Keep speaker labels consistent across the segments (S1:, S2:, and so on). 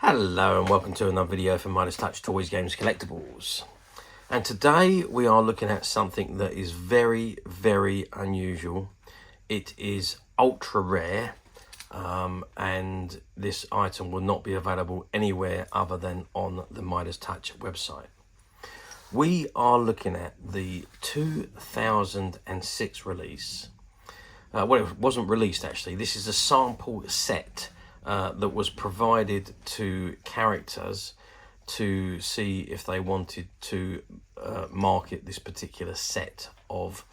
S1: Hello and welcome to another video from Midas Touch Toys, Games, Collectibles. And today we are looking at something that is very, very unusual. It is ultra rare and this item will not be available anywhere other than on the Midas Touch website. We are looking at the 2006 release. Well, it wasn't released actually. This is a sample set that was provided to characters to see if they wanted to market this particular set of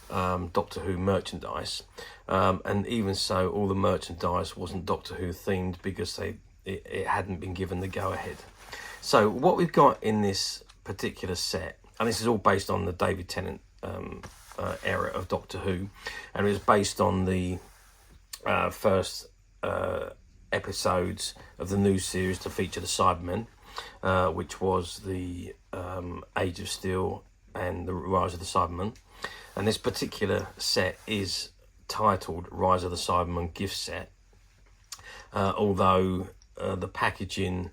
S1: Doctor Who merchandise, and even so all the merchandise wasn't Doctor Who themed because it hadn't been given the go-ahead. So what we've got in this particular set, and this is all based on the David Tennant era of Doctor Who, and it was based on the first episodes of the new series to feature the Cybermen, which was the Age of Steel and the Rise of the Cybermen. And this particular set is titled Rise of the Cybermen gift set, although the packaging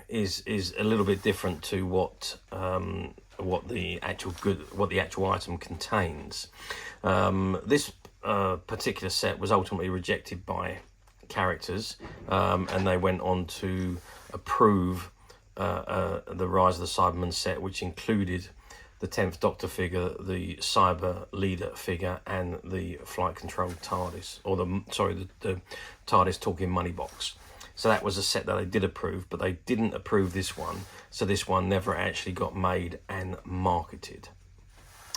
S1: is a little bit different to what the actual item contains. This particular set was ultimately rejected by characters, and they went on to approve the Rise of the Cybermen set, which included the 10th Doctor figure, the Cyber Leader figure, and the flight control TARDIS, or the TARDIS talking money box. So that was a set that they did approve, but they didn't approve this one, so this one never actually got made and marketed.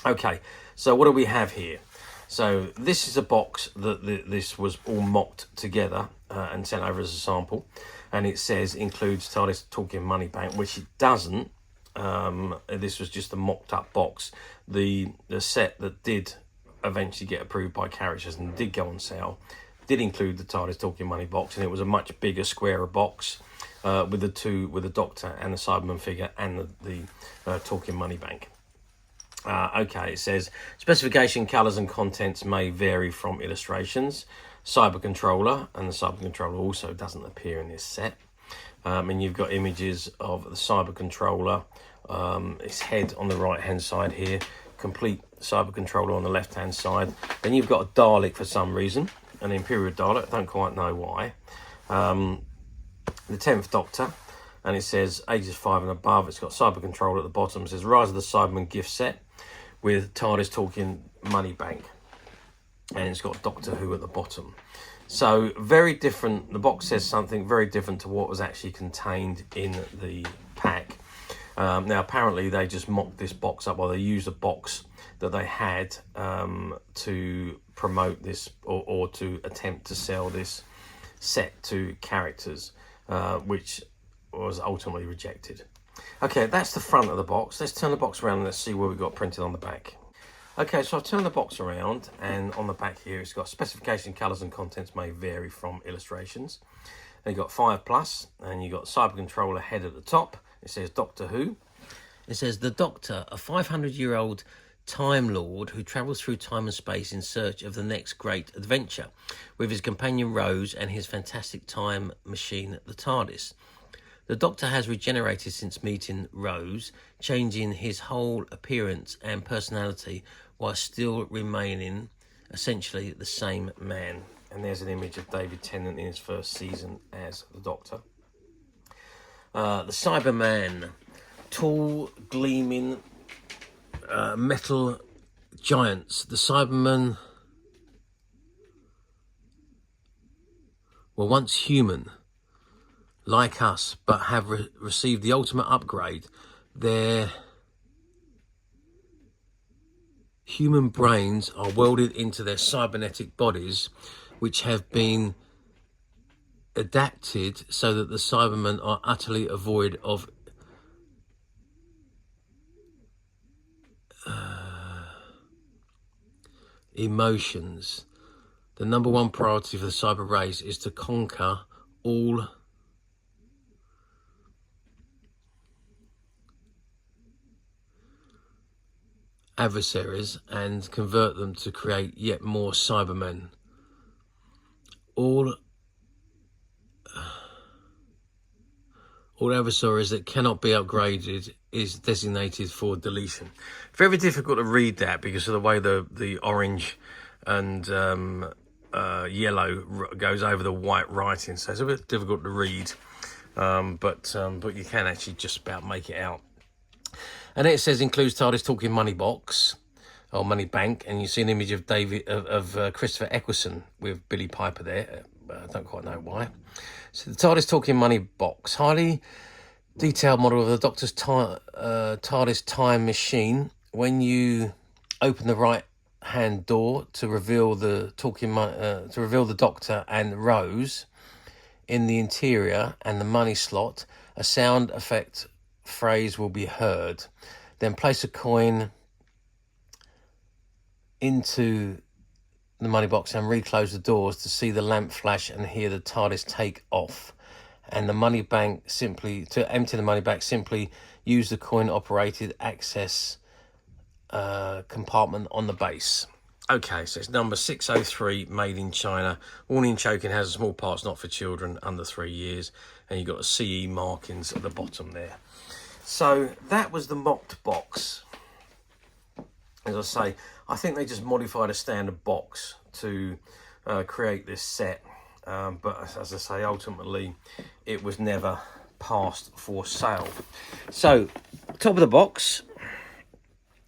S1: Okay, so what do we have here? So this is a box that this was all mocked together and sent over as a sample, and it says includes TARDIS Talking Money Bank, which it doesn't. This was just a mocked up box. The set that did eventually get approved by characters and did go on sale did include the TARDIS Talking Money box, and it was a much bigger, squarer box with the Doctor and the Cyberman figure and the Talking Money Bank. Okay, it says specification, colours and contents may vary from illustrations. Cyber controller, and the cyber controller also doesn't appear in this set. And you've got images of the cyber controller, its head on the right hand side here, complete cyber controller on the left hand side. Then you've got a Dalek for some reason, an Imperial Dalek, don't quite know why. The 10th Doctor, and it says ages 5 and above. It's got cyber controller at the bottom. It says Rise of the Cybermen gift set with TARDIS Talking Money Bank, and it's got Doctor Who at the bottom. So very different. The box says something very different to what was actually contained in the pack. Now apparently they just mocked this box up, or they used a box that they had to promote this or to attempt to sell this set to characters, which was ultimately rejected. Okay, that's the front of the box. Let's turn the box around and let's see what we've got printed on the back. Okay, so I've turned the box around, and on the back here it's got specification, colours and contents may vary from illustrations. Then you've got 5+, and you've got cyber controller head at the top. It says Doctor Who. It says the Doctor, a 500-year-old Time Lord who travels through time and space in search of the next great adventure, with his companion Rose and his fantastic time machine, the TARDIS. The Doctor has regenerated since meeting Rose, changing his whole appearance and personality while still remaining essentially the same man. And there's an image of David Tennant in his first season as the Doctor. The Cyberman, tall, gleaming metal giants. The Cybermen were once human, like us, but have received the ultimate upgrade. Their human brains are welded into their cybernetic bodies, which have been adapted so that the Cybermen are utterly devoid of emotions. The number one priority for the cyber race is to conquer all adversaries and convert them to create yet more Cybermen. All All adversaries that cannot be upgraded is designated for deletion. Very difficult to read that because of the way the orange and yellow goes over the white writing, so it's a bit difficult to read. But you can actually just about make it out. And it says includes TARDIS talking money box or money bank, and you see an image of Christopher Eccleston with Billy Piper there. I don't quite know why. So the TARDIS talking money box, highly detailed model of the Doctor's TARDIS time machine. When you open the right hand door to reveal the Doctor and Rose in the interior and the money slot, a sound effect phrase will be heard. Then place a coin into the money box and reclose the doors to see the lamp flash and hear the TARDIS take off. And the money bank, to empty the money bank, simply use the coin operated access compartment on the base. Okay, so it's number 603, made in China. Warning choking has small parts not for children under 3 years, and you've got a CE markings at the bottom there. So that was the mocked box. As I say, I think they just modified a standard box to create this set. But as I say, ultimately, it was never passed for sale. So, top of the box,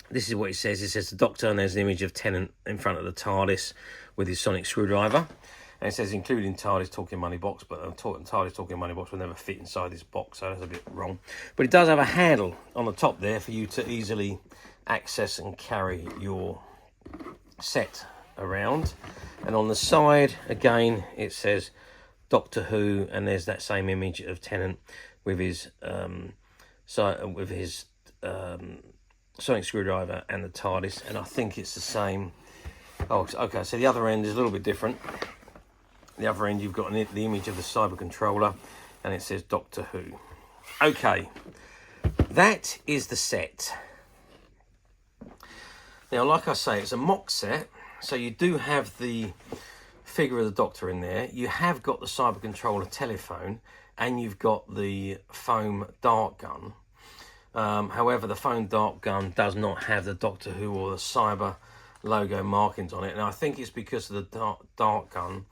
S1: this is what it says. It says the Doctor, and there's an image of Tennant in front of the TARDIS with his sonic screwdriver. And it says including TARDIS talking money box, but TARDIS talking money box will never fit inside this box, so that's a bit wrong. But it does have a handle on the top there for you to easily access and carry your set around. And on the side, again, it says Doctor Who, and there's that same image of Tennant with his sonic screwdriver and the TARDIS, and I think it's the same. Oh, okay, so the other end is a little bit different. The other end, you've got the image of the cyber controller, and it says Doctor Who. Okay, that is the set. Now, like I say, it's a mock set, so you do have the figure of the Doctor in there. You have got the cyber controller telephone, and you've got the foam dart gun. However, the foam dart gun does not have the Doctor Who or the cyber logo markings on it, and I think it's because of the dart gun,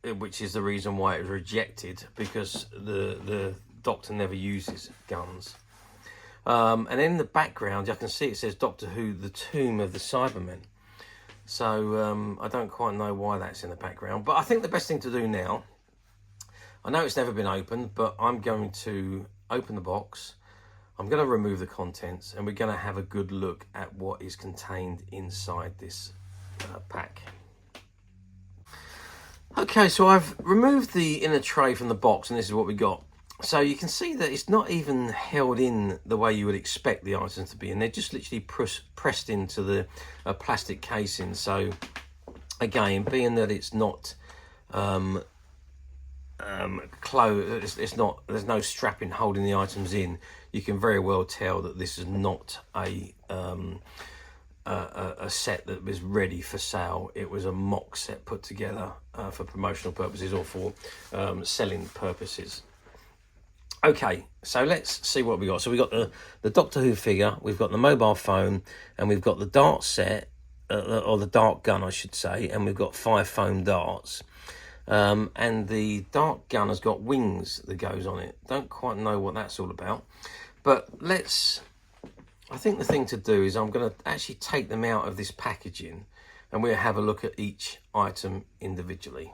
S1: which is the reason why it was rejected, because the Doctor never uses guns. And in the background, I can see it says Doctor Who, the Tomb of the Cybermen. So I don't quite know why that's in the background. But I think the best thing to do now, I know it's never been opened, but I'm going to open the box. I'm going to remove the contents, and we're going to have a good look at what is contained inside this pack. Okay, so I've removed the inner tray from the box, and this is what we got. So you can see that it's not even held in the way you would expect the items to be, and they're just literally pressed into the plastic casing. So again, being that it's not closed, it's not, there's no strapping holding the items in, you can very well tell that this is not a set that was ready for sale. It was a mock set put together for promotional purposes or for selling purposes. Okay, so let's see what we got. So we got the Doctor Who figure, we've got the mobile phone, and we've got the dart set, or the dart gun, I should say, and we've got 5 foam darts. And the dart gun has got wings that goes on it. Don't quite know what that's all about. But I think the thing to do is I'm going to actually take them out of this packaging, and we'll have a look at each item individually.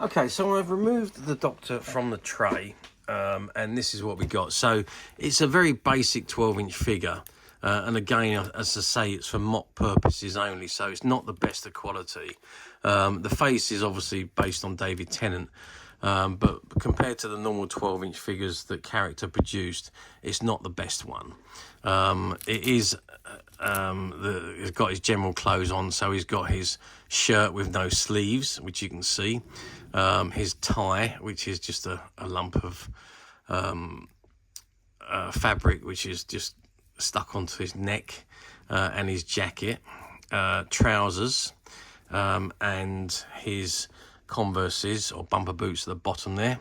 S1: Okay, so I've removed the Doctor from the tray, and this is what we got. So it's a very basic 12-inch figure, and again, as I say, it's for mock purposes only, so it's not the best of quality. The face is obviously based on David Tennant, but compared to the normal 12-inch figures that character produced, it's not the best one. It is he's got his general clothes on, so he's got his shirt with no sleeves, which you can see, his tie, which is just a lump of fabric which is just stuck onto his neck, and his jacket, trousers, and his Converses or bumper boots at the bottom there.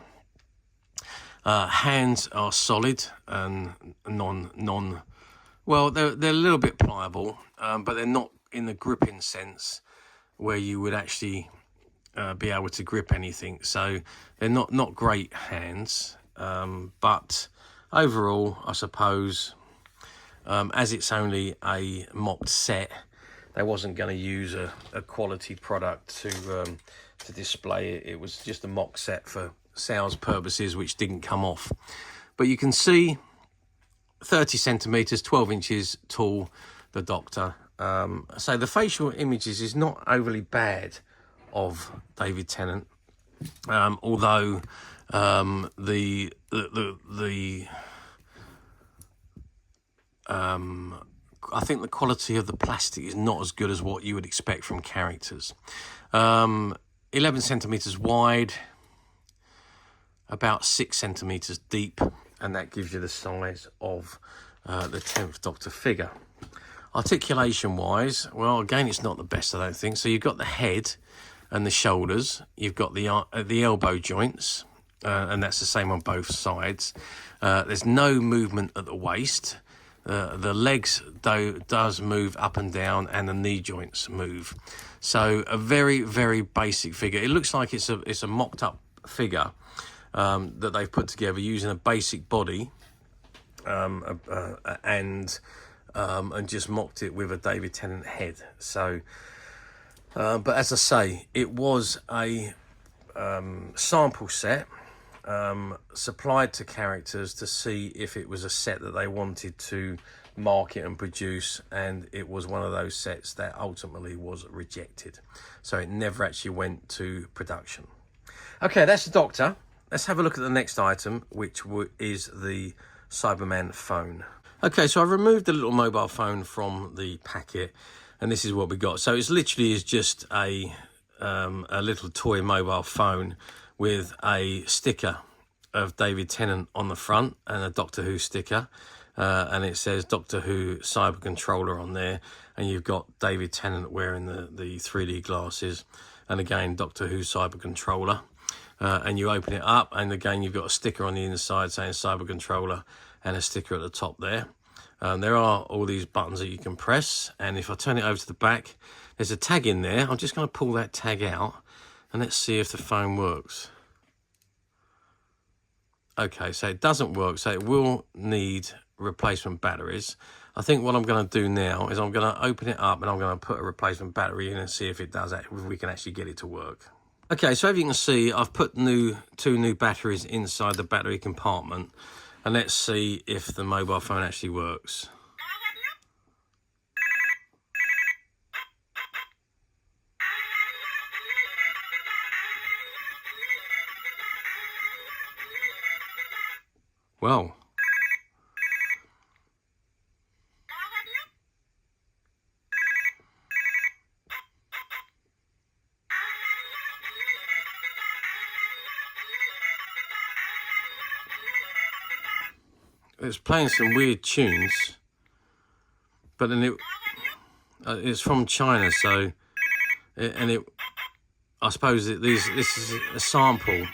S1: Hands are solid and well, they're a little bit pliable, but they're not in the gripping sense where you would actually be able to grip anything. So they're not great hands, but overall, I suppose, as it's only a mocked set, they wasn't going to use a quality product to display it. It was just a mock set for sales purposes, which didn't come off. But you can see 30 centimeters, 12 inches tall, the Doctor. So the facial images is not overly bad of David Tennant, although the I think the quality of the plastic is not as good as what you would expect from characters. 11 centimeters wide, about 6 centimeters deep, and that gives you the size of the 10th Doctor figure. Articulation wise, well, again, it's not the best, I don't think. So you've got the head and the shoulders, you've got the elbow joints, and that's the same on both sides. There's no movement at the waist. The legs does move up and down, and the knee joints move. So a very, very basic figure. It looks like it's a mocked up figure that they've put together using a basic body and just mocked it with a David Tennant head. So, but as I say, it was a sample set supplied to characters to see if it was a set that they wanted to market and produce, and it was one of those sets that ultimately was rejected. So it never actually went to production. Okay, that's the Doctor. Let's have a look at the next item, which is the Cyberman phone. Okay, so I've removed the little mobile phone from the packet, and this is what we got. So it's literally just a little toy mobile phone with a sticker of David Tennant on the front and a Doctor Who sticker, and it says Doctor Who Cyber Controller on there, and you've got David Tennant wearing the 3D glasses, and again Doctor Who Cyber Controller. And you open it up, and again you've got a sticker on the inside saying Cyber Controller and a sticker at the top there. There are all these buttons that you can press, and if I turn it over to the back, there's a tag in there. I'm just going to pull that tag out, and let's see if the phone works. Okay, so it doesn't work, so it will need replacement batteries. I think what I'm going to do now is I'm going to open it up, and I'm going to put a replacement battery in and see if it does, if we can actually get it to work. Okay, so as you can see, I've put two new batteries inside the battery compartment, and let's see if the mobile phone actually works. Well, it's playing some weird tunes, but then it's from China, so I suppose this is a sample.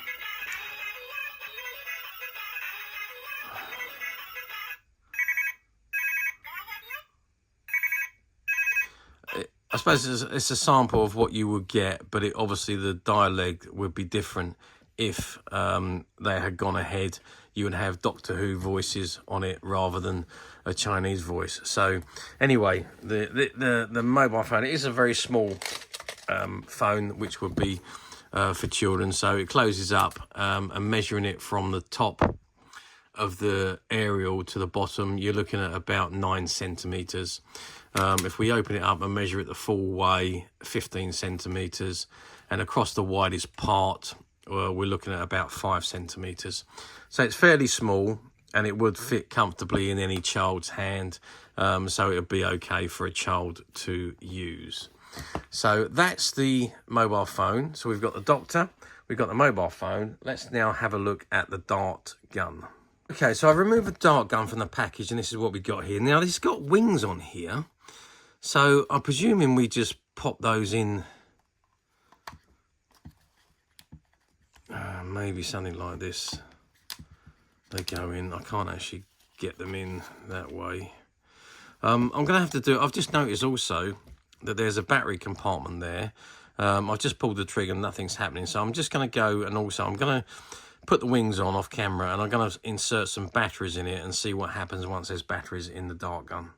S1: I suppose it's a sample of what you would get, but obviously the dialect would be different if they had gone ahead. You would have Doctor Who voices on it rather than a Chinese voice. So anyway, the mobile phone, it is a very small phone, which would be for children. So it closes up, and measuring it from the top of the aerial to the bottom, you're looking at about 9 centimeters. If we open it up and measure it the full way, 15 centimeters, and across the widest part, we're looking at about 5 centimeters. So it's fairly small, and it would fit comfortably in any child's hand, so it would be okay for a child to use. So that's the mobile phone. So we've got the Doctor, we've got the mobile phone. Let's now have a look at the dart gun. Okay, so I've removed the dart gun from the package, and this is what we got here. Now, this has got wings on here, so I'm presuming we just pop those in. Maybe something like this. they go in. I can't actually get them in that way. I'm going to have to do... I've just noticed also that there's a battery compartment there. I've just pulled the trigger and nothing's happening. So I'm just going to go, and also I'm going to put the wings on off camera, and I'm going to insert some batteries in it and see what happens once there's batteries in the dart gun.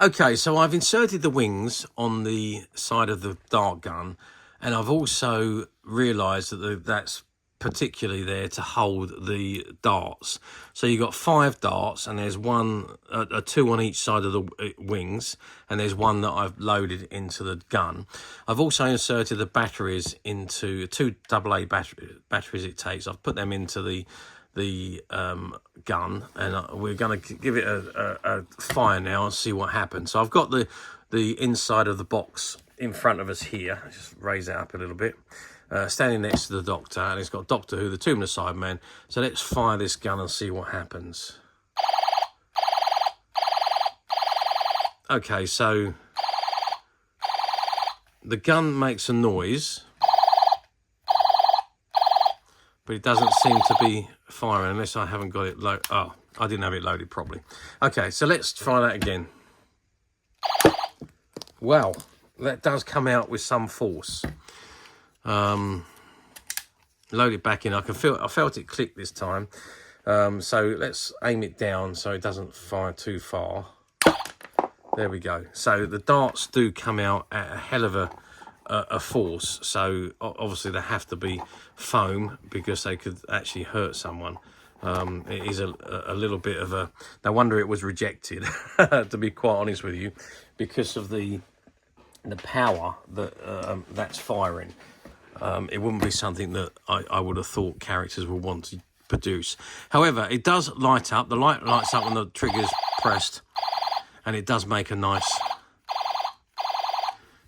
S1: Okay, so I've inserted the wings on the side of the dart gun, and I've also realised that that's particularly there to hold the darts. So you've got 5 darts, and there's two on each side of the wings, and there's one that I've loaded into the gun. I've also inserted the batteries into 2 AA batteries it takes. I've put them into the gun, and we're going to give it a fire now and see what happens. So I've got the inside of the box in front of us here. Just raise that up a little bit. Standing next to the Doctor, and it's got Doctor Who, the Tomb of the Cybermen. So let's fire this gun and see what happens. Okay, so the gun makes a noise, but it doesn't seem to be firing unless I haven't got it loaded. Oh, I didn't have it loaded properly. Okay, so let's try that again. Wow, that does come out with some force. Load it back in. I felt it click this time. So let's aim it down so it doesn't fire too far. There we go. So the darts do come out at a hell of a force. So obviously they have to be foam because they could actually hurt someone. It is a little bit of a... No wonder it was rejected, to be quite honest with you, because of the power that that's firing. It wouldn't be something that I would have thought characters would want to produce. However, it does light up. The light lights up when the trigger's pressed, and it does make a nice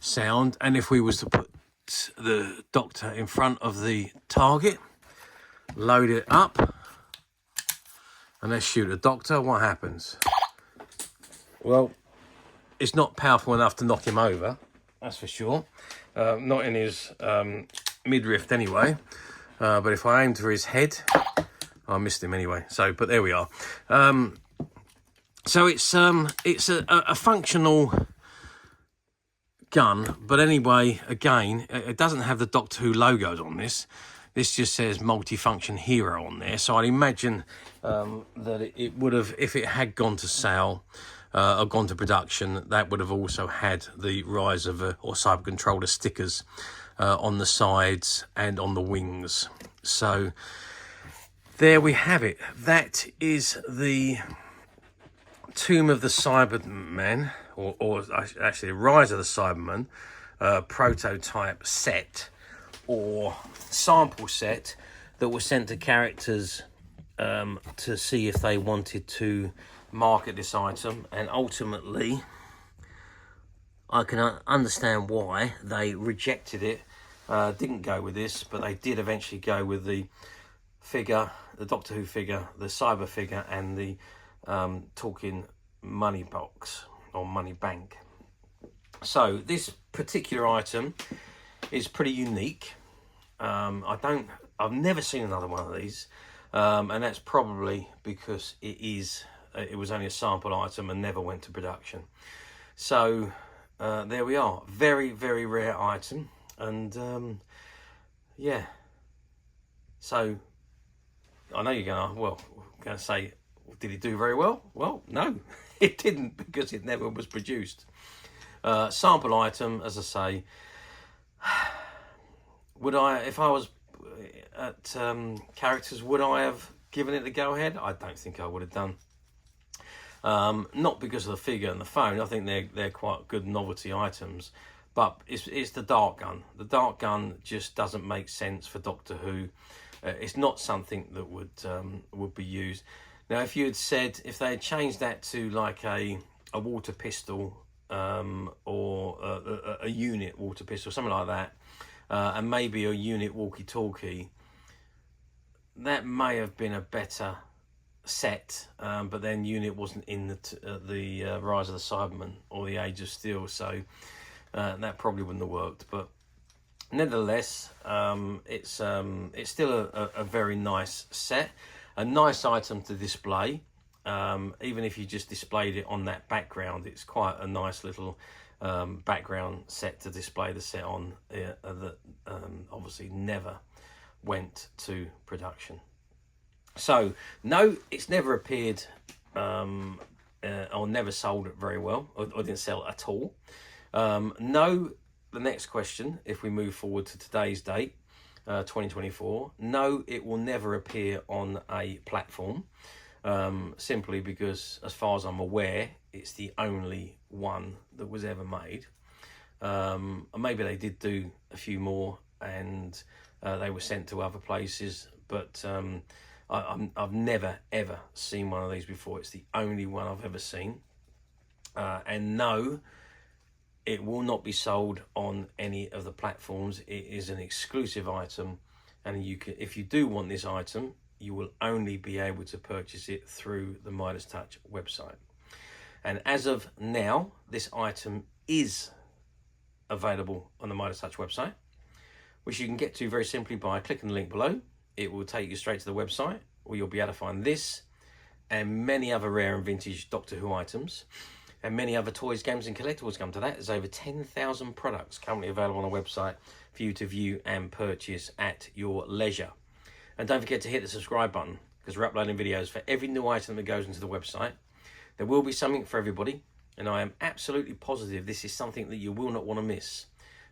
S1: sound. And if we was to put the Doctor in front of the target, load it up, and let's shoot the Doctor, what happens? Well, it's not powerful enough to knock him over, that's for sure. Not in his midriff anyway. But if I aimed for his head, I missed him anyway. So, but there we are. So it's a functional gun, but anyway, again, it doesn't have the Doctor Who logos on this. This just says multifunction hero on there. So I'd imagine that it would have, if it had gone to sale or gone to production, that would have also had the Rise of or Cyber Controller stickers on the sides and on the wings. So there we have it. That is the Tomb of the Cybermen, or actually Rise of the Cybermen prototype set or sample set that was sent to characters to see if they wanted to market this item, and ultimately I can understand why they rejected it, didn't go with this, but they did eventually go with the figure, the Doctor Who figure, the Cyber figure, and the talking money box or money bank. So this particular item is pretty unique. I've never seen another one of these, and that's probably because it was only a sample item and never went to production. So there we are, very, very rare item. And yeah, so I know you're going to say, did it do very well? Well, no, it didn't, because it never was produced. Sample item, as I say. Would I, if I was at characters, would I have given it the go ahead? I don't think I would have done. Not because of the figure and the phone. I think they're quite good novelty items, but it's the dart gun. The dart gun just doesn't make sense for Doctor Who. It's not something that would be used. Now, if you had said, if they had changed that to like a water pistol or a unit water pistol, something like that, and maybe a unit walkie-talkie, that may have been a better set, but then unit wasn't in the Rise of the Cybermen or the Age of Steel, so that probably wouldn't have worked. But nevertheless, it's still a very nice set. a nice item to display. Even if you just displayed it on that background, it's quite a nice little background set to display the set on, that obviously never went to production. So no, it's never appeared or never sold very well, or didn't sell at all. No, the next question, if we move forward to today's date, 2024, no, it will never appear on a platform, simply because, as far as I'm aware, it's the only one that was ever made. Maybe they did do a few more, and they were sent to other places, but I've never ever seen one of these before. It's the only one I've ever seen, and no, it will not be sold on any of the platforms. It is an exclusive item, and you can, if you do want this item, you will only be able to purchase it through the Midas Touch website. And as of now, this item is available on the Midas Touch website, which you can get to very simply by clicking the link below. It will take you straight to the website, where you'll be able to find this and many other rare and vintage Doctor Who items, and many other toys, games and collectibles come to that. There's over 10,000 products currently available on the website for you to view and purchase at your leisure. And don't forget to hit the subscribe button, because we're uploading videos for every new item that goes into the website. There will be something for everybody, and I am absolutely positive this is something that you will not want to miss,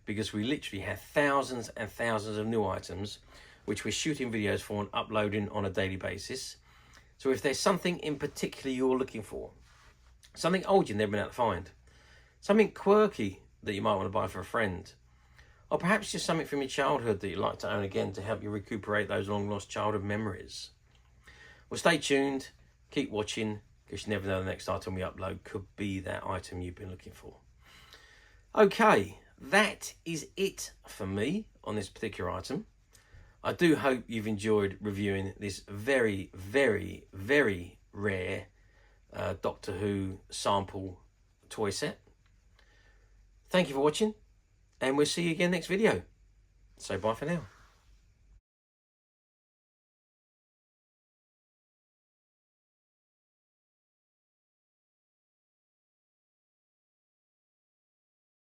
S1: because we literally have thousands and thousands of new items which we're shooting videos for and uploading on a daily basis. So if there's something in particular you're looking for, something old you've never been able to find, something quirky that you might want to buy for a friend, or perhaps just something from your childhood that you'd like to own again to help you recuperate those long lost childhood memories, well, stay tuned, keep watching, because you never know, the next item we upload could be that item you've been looking for. Okay, that is it for me on this particular item. I do hope you've enjoyed reviewing this very, very, very rare Doctor Who sample toy set. Thank you for watching, and we'll see you again next video. So bye for now.